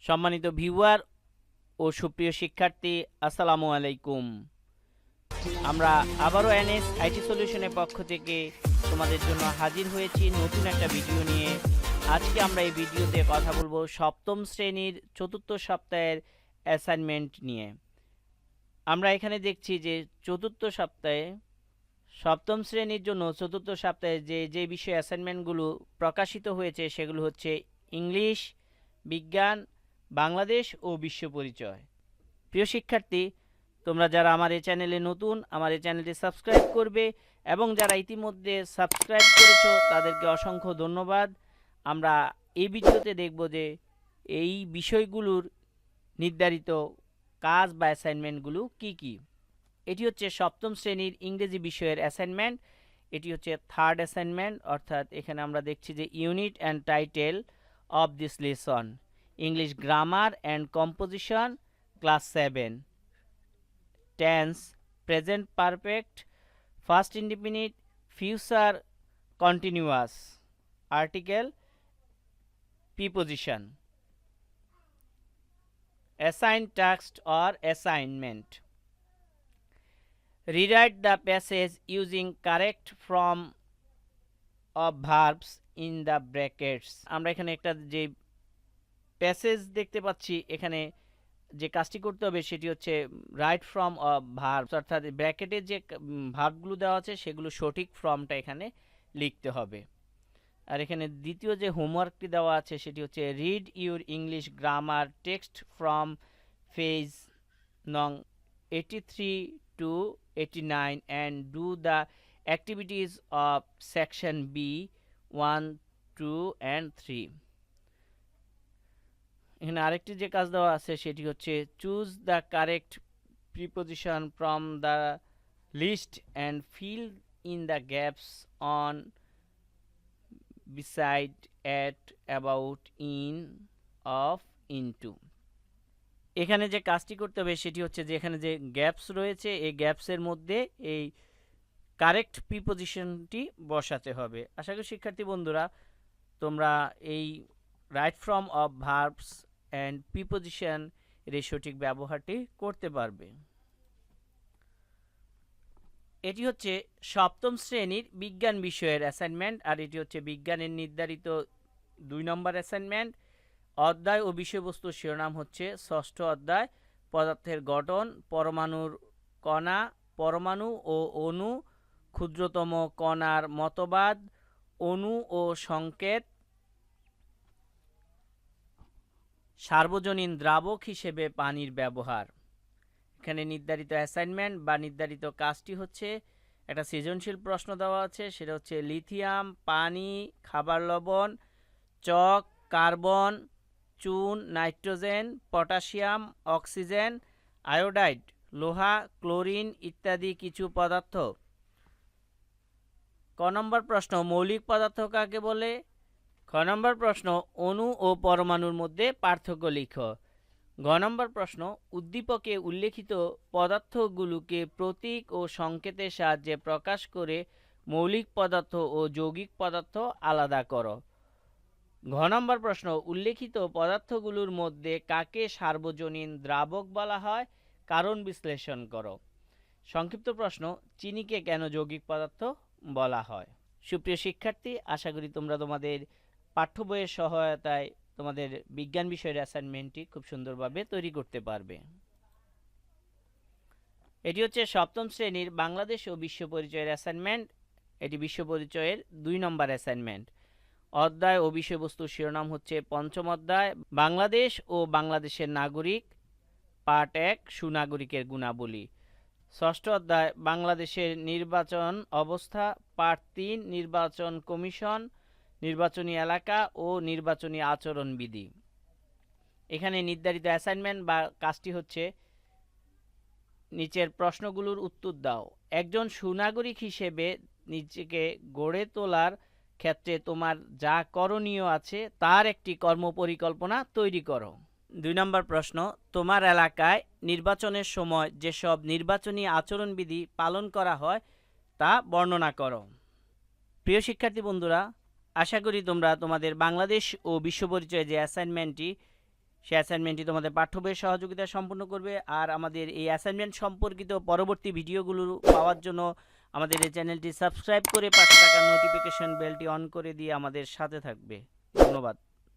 সম্মানিত ভিউয়ার ও সুপ্রিয় শিক্ষার্থী, আসসালামু আলাইকুম। আমরা আবারও এনএস আইটি সলিউশনের পক্ষ থেকে তোমাদের জন্য হাজির হয়েছি নতুন একটা ভিডিও নিয়ে। আজকে আমরা এই ভিডিওতে কথা বলবো সপ্তম শ্রেণীর চতুর্থ সপ্তাহের অ্যাসাইনমেন্ট নিয়ে। আমরা এখানে দেখছি যে চতুর্থ সপ্তাহে সপ্তম শ্রেণীর জন্য চতুর্থ সপ্তাহে যে বিষয় অ্যাসাইনমেন্টগুলো প্রকাশিত হয়েছে সেগুলো হচ্ছে ইংলিশ, বিজ্ঞান, বাংলাদেশ ও বিশ্ব পরিচয়। প্রিয় শিক্ষার্থী, তোমরা যারা আমার এই চ্যানেলে নতুন, আমার এই চ্যানেলটি সাবস্ক্রাইব করবে এবং যারা ইতিমধ্যে সাবস্ক্রাইব করেছো তাদেরকে অসংখ্য ধন্যবাদ। আমরা এই ভিডিওতে দেখব যে এই বিষয়গুলোর নির্ধারিত কাজ বা অ্যাসাইনমেন্টগুলো কি কি। এটি হচ্ছে সপ্তম শ্রেণীর ইংরেজি বিষয়ের অ্যাসাইনমেন্ট। এটি হচ্ছে থার্ড অ্যাসাইনমেন্ট, অর্থাৎ এখানে আমরা দেখছি যে unit and title of this lesson, English grammar and composition, class 7, tense, present perfect, first indefinite, future continuous, article, preposition, assign text or assignment, rewrite the passage using correct form of verbs in the brackets। আমরা এখানে একটা যে passage দেখতে পাচ্ছি, এখানে যে কাজটি করতে হবে সেটি হচ্ছে রাইট ফর্ম অফ ভার্বস, অর্থাৎ ব্র্যাকেটে যে ভার্বগুলো দেওয়া আছে সেগুলো সঠিক ফর্মটা এখানে লিখতে হবে। আর এখানে দ্বিতীয় যে হোমওয়ার্কটি দেওয়া আছে সেটি হচ্ছে read your English grammar text from page নং 83 to 89 and do the activities of section B 1, 2 and 3। এখানে আরেকটি যে কাজ দেওয়া আছে সেটি হচ্ছে choose the correct preposition from the list and fill in the gaps on, beside, at, about, in, of, into. এখানে যে কাজটি করতে হবে সেটি হচ্ছে যে এখানে যে গ্যাপস রয়েছে এই গ্যাপসের মধ্যে এই কারেক্ট প্রিপোজিশনটি বসাতে হবে। আশা করি শিক্ষার্থী বন্ধুরা তোমরা এই right form of verbs and preposition এর সঠিক ব্যবহারটি করতে পারবে। এটি হচ্ছে সপ্তম শ্রেণীর বিজ্ঞান বিষয়ের অ্যাসাইনমেন্ট, আর এটি হচ্ছে বিজ্ঞানের নির্ধারিত 2 নম্বর অ্যাসাইনমেন্ট। অধ্যায় ও বিষয়বস্তু শিরোনাম হচ্ছে ষষ্ঠ অধ্যায়, পদার্থের গঠন, পরমাণুর কণা, পরমাণু ও অণু, ক্ষুদ্রতম কণার মতবাদ, অণু ও সংকেত, সার্বজনীন দ্রাবক হিসেবে পানির ব্যবহার। এখানে নির্ধারিত অ্যাসাইনমেন্ট বা নির্ধারিত কাজটি হচ্ছে একটা সৃজনশীল প্রশ্ন দেওয়া আছে, সেটা হচ্ছে লিথিয়াম, পানি, খাবার লবণ, চক, কার্বন, চুন, নাইট্রোজেন, পটাশিয়াম, অক্সিজেন, আয়োডাইড, লোহা, ক্লোরিন ইত্যাদি কিছু পদার্থ। ক নম্বর প্রশ্ন মৌলিক পদার্থ কাকে বলে? খ নম্বর প্রশ্ন অণু ও পরমাণুর মধ্যে পার্থক্য লিখো। ঘ নম্বর প্রশ্ন উদ্দীপকে উল্লেখিত পদার্থগুলোকে প্রতীক ও সংকেতের সাহায্যে প্রকাশ করে মৌলিক পদার্থ ও যৌগিক পদার্থ আলাদা করো। ঘ নম্বর প্রশ্ন উল্লেখিত পদার্থগুলোর মধ্যে কাকে সার্বজনীন দ্রাবক বলা হয়? কারণ বিশ্লেষণ করো। সংক্ষিপ্ত প্রশ্ন চিনিকে কেন যৌগিক পদার্থ বলা হয়? সুপ্রিয় শিক্ষার্থী, আশা করি তোমরা তোমাদের পাঠ্য বইয়ের সহায়তায় তোমাদের বিজ্ঞান বিষয়ের অ্যাসাইনমেন্টটি খুব সুন্দরভাবে তৈরি করতে পারবে। এটি হচ্ছে সপ্তম শ্রেণীর বাংলাদেশ ও বিশ্ব পরিচয়ের অ্যাসাইনমেন্ট। এটি বিশ্ব পরিচয়ের 2 নম্বর অ্যাসাইনমেন্ট। অধ্যায় ও বিষয়বস্তু শিরোনাম হচ্ছে পঞ্চম অধ্যায়, বাংলাদেশ ও বাংলাদেশের নাগরিক, পার্ট 1, সুনাগরিকের গুণাবলী। ষষ্ঠ অধ্যায় বাংলাদেশের নির্বাচন অবস্থা, পার্ট 3, নির্বাচন কমিশন, নির্বাচনী এলাকা ও নির্বাচনী আচরণবিধি। এখানে নির্ধারিত অ্যাসাইনমেন্ট বা কাজটি হচ্ছে নিচের প্রশ্নগুলোর উত্তর দাও। একজন সুনাগরিক হিসেবে নিজেকে গড়ে তোলার ক্ষেত্রে তোমার যা করণীয় আছে তার একটি কর্মপরিকল্পনা তৈরি করো। 2 নম্বর প্রশ্ন তোমার এলাকায় নির্বাচনের সময় যেসব নির্বাচনী আচরণবিধি পালন করা হয় তা বর্ণনা করো। প্রিয় শিক্ষার্থী বন্ধুরা, আশা করি তোমরা তোমাদের বাংলাদেশ ও বিশ্ব পরিচয়ে যে অ্যাসাইনমেন্টটি সেই অ্যাসাইনমেন্টটি তোমাদের পাঠ্য বইয়ের সহযোগিতা সম্পন্ন করবে। আর আমাদের এই অ্যাসাইনমেন্ট সম্পর্কিত পরবর্তী ভিডিওগুলো পাওয়ার জন্য আমাদের এই চ্যানেলটি সাবস্ক্রাইব করে পাশে থাকা নোটিফিকেশন বেলটি অন করে দিয়ে আমাদের সাথে থাকবে। ধন্যবাদ।